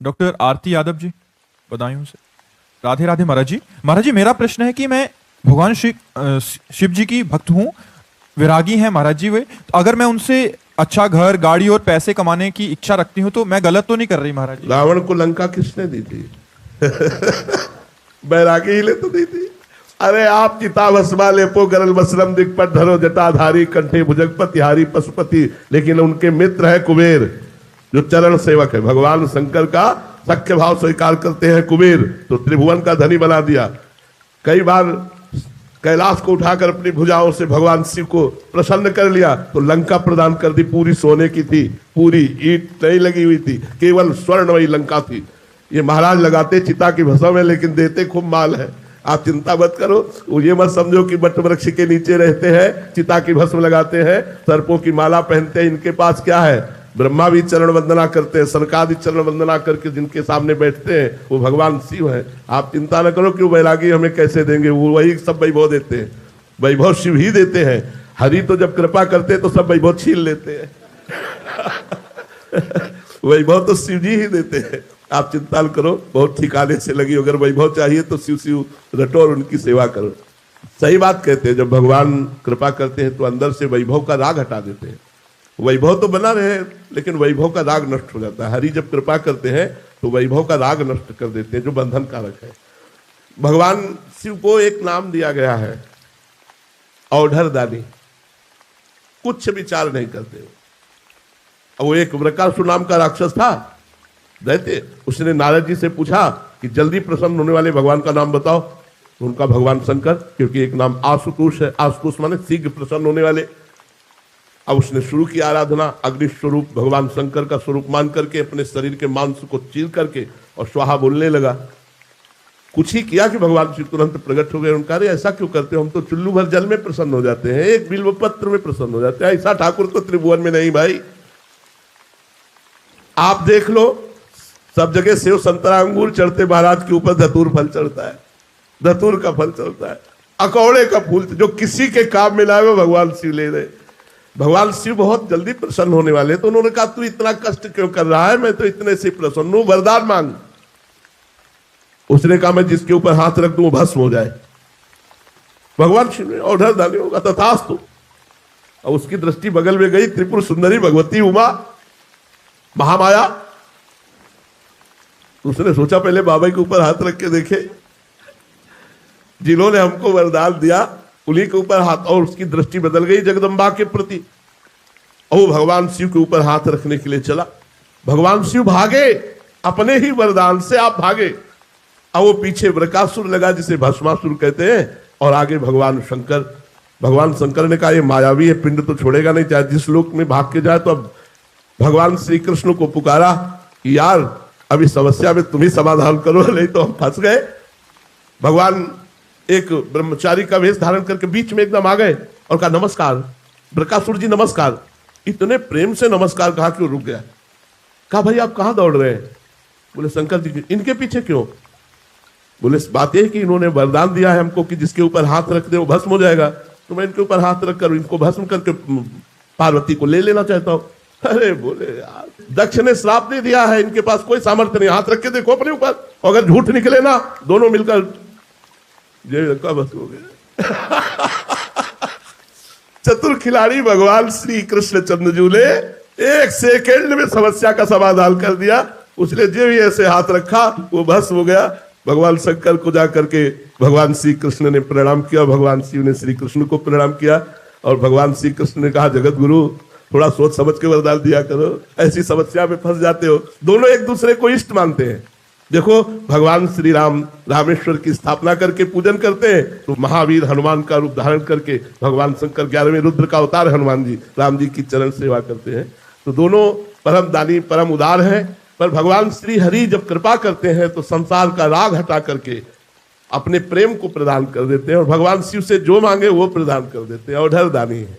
Doctor Aarti Yadav ji, Badaun से। राधे राधे महाराज जी। महाराज जी, मेरा प्रश्न है कि मैं भगवान शिव जी की भक्त हूँ, विरागी हैं महाराज जी वे। तो अगर मैं उनसे अच्छा घर, गाड़ी और पैसे कमाने की इच्छा रखती हूँ तो मैं गलत तो नहीं कर रही महाराज जी? रावण को लंका किसने दी थी? बैरागी ही ले तो दी थी। अरे आप चिता भस्मा लेपो गरल वस्त्रम दिक्पट धरो जटाधारी कंठे भुजगपति हारी पशुपति, लेकिन उनके मित्र है कुबेर जो चरण सेवक है। भगवान शंकर का सख्य भाव स्वीकार करते हैं कुबेर, तो त्रिभुवन का धनी बना दिया। कई बार कैलाश को उठाकर अपनी भुजाओं से भगवान शिव को प्रसन्न कर लिया, तो लंका प्रदान कर दी। पूरी सोने की थी, पूरी ईंट नहीं लगी हुई थी, केवल स्वर्णमयी लंका थी। ये महाराज लगाते चिता की भस्म है, लेकिन देते खूब माल है। आप चिंता मत करो, ये मत समझो कि बट वृक्ष के नीचे रहते हैं, चिता की भस्म लगाते हैं, सर्पों की माला पहनते हैं। इनके पास क्या है? ब्रह्मा भी चरण वंदना करते हैं, सनकादि चरण वंदना करके जिनके सामने बैठते हैं वो भगवान शिव है। आप चिंता न करो कि वो वैरागी हमें कैसे देंगे, वो वही सब वैभव देते हैं। वैभव शिव ही देते हैं। हरि तो जब कृपा करते हैं तो सब वैभव छीन लेते हैं। वैभव तो शिव जी ही देते हैं। आप चिंता न करो, बहुत ठिकाने से लगी। अगर वैभव चाहिए तो शिव शिव रटो और उनकी सेवा करो। सही बात कहते हैं, जब भगवान कृपा करते हैं तो अंदर से वैभव का राग हटा देते हैं। वैभव तो बना रहे, लेकिन वैभव का राग नष्ट हो जाता है। हरि जब कृपा करते हैं तो वैभव का राग नष्ट कर देते हैं, जो बंधन कारक है। भगवान शिव को एक नाम दिया गया है, औढ़रदानी। कुछ विचार नहीं करते। वो एक वृकासुर नाम का राक्षस था, दैत्य। उसने नारद जी से पूछा कि जल्दी प्रसन्न होने वाले भगवान का नाम बताओ। उनका भगवान शंकर, क्योंकि एक नाम आशुतोष है। आशुतोष माने शीघ्र प्रसन्न होने वाले। अब उसने शुरू की आराधना। अग्नि स्वरूप भगवान शंकर का स्वरूप मान करके अपने शरीर के मांस को चीर करके और स्वाहा बोलने लगा। कुछ ही किया कि भगवान शिव तुरंत प्रकट हो गए। उनका अरे ऐसा क्यों करते हो, हम तो चुल्लू भर जल में प्रसन्न हो जाते हैं, एक बिल्व पत्र में प्रसन्न हो जाते हैं। ऐसा ठाकुर तो त्रिभुवन में नहीं भाई। आप देख लो, सब जगह सेव संतरा अंगूर चढ़ते, महाराज के ऊपर धतूर फल चढ़ता है, धतूर का फल चढ़ता है, अकौड़े का फूल। जो किसी के काम में लाए वो भगवान शिव ले रहे। भगवान शिव बहुत जल्दी प्रसन्न होने वाले। तो उन्होंने कहा तू इतना कष्ट क्यों कर रहा है, मैं तो इतने से प्रसन्न हूं, वरदान मांग। उसने कहा मैं जिसके ऊपर हाथ रख दूं वो भस्म हो जाए। भगवान शिव ने औढ़रदानी होगा तथास्तु। और उसकी दृष्टि बगल में गई, त्रिपुर सुंदरी भगवती उमा महामाया। उसने सोचा पहले बाबा के ऊपर हाथ रख के देखे, जिन्होंने हमको वरदान दिया उन्हीं के ऊपर हाथ। और उसकी दृष्टि बदल गई जगदम्बा के प्रति, और वो भगवान शिव के ऊपर हाथ रखने के लिए चला। भगवान शिव भागे, अपने ही वरदान से आप भागे। और वो पीछे वृकासुर लगा, जिसे भस्मासुर कहते हैं, और आगे भगवान शंकर। भगवान शंकर ने कहा ये मायावी है, पिंड तो छोड़ेगा नहीं, चाहे जिस लोक में भाग के जाए। तो अब भगवान श्री कृष्ण को पुकारा कि यार अभी समस्या में तुम ही समाधान करो, नहीं तो हम फंस गए। भगवान एक ब्रह्मचारी का वेश धारण करके बीच में एकदम आ गए और कहा नमस्कार वृकासुर जी, नमस्कार। इतने प्रेम से नमस्कार कहा कि वो रुक गया। कहा भाई आप कहां दौड़ रहे हैं? बोले शंकर जी इनके पीछे क्यों? बोले बात यह कि इन्होंने वरदान दिया है हमको कि जिसके ऊपर हाथ रख दे वो भस्म हो जाएगा, तो मैं इनके ऊपर हाथ रखकर इनको भस्म करके पार्वती को ले लेना चाहता हूं। अरे बोले यार, दक्ष ने श्राप दे दिया है, इनके पास कोई सामर्थ्य नहीं, हाथ रख के देखो अपने ऊपर, अगर झूठ निकले ना दोनों मिलकर बस हो गया। चतुर खिलाड़ी भगवान श्री कृष्ण चंद्रजू ने एक सेकेंड में समस्या का समाधान कर दिया। उसने जो भी ऐसे हाथ रखा वो भस्म हो गया। भगवान शंकर को जाकर के भगवान श्री कृष्ण ने प्रणाम किया, भगवान शिव ने श्री कृष्ण को प्रणाम किया। और भगवान श्री कृष्ण ने कहा जगत गुरु थोड़ा सोच समझ के वरदान दिया करो, ऐसी समस्या में फंस जाते हो। दोनों एक दूसरे को इष्ट मानते हैं। देखो भगवान श्री राम रामेश्वर की स्थापना करके पूजन करते हैं, तो महावीर हनुमान का रूप धारण करके भगवान शंकर 11वें रुद्र का अवतार हनुमान जी राम जी की चरण सेवा करते हैं। तो दोनों परम दानी परम उदार हैं। पर भगवान श्री हरि जब कृपा करते हैं तो संसार का राग हटा करके अपने प्रेम को प्रदान कर देते हैं, और भगवान शिव से जो मांगे वो प्रदान कर देते हैं। औढ़रदानी है।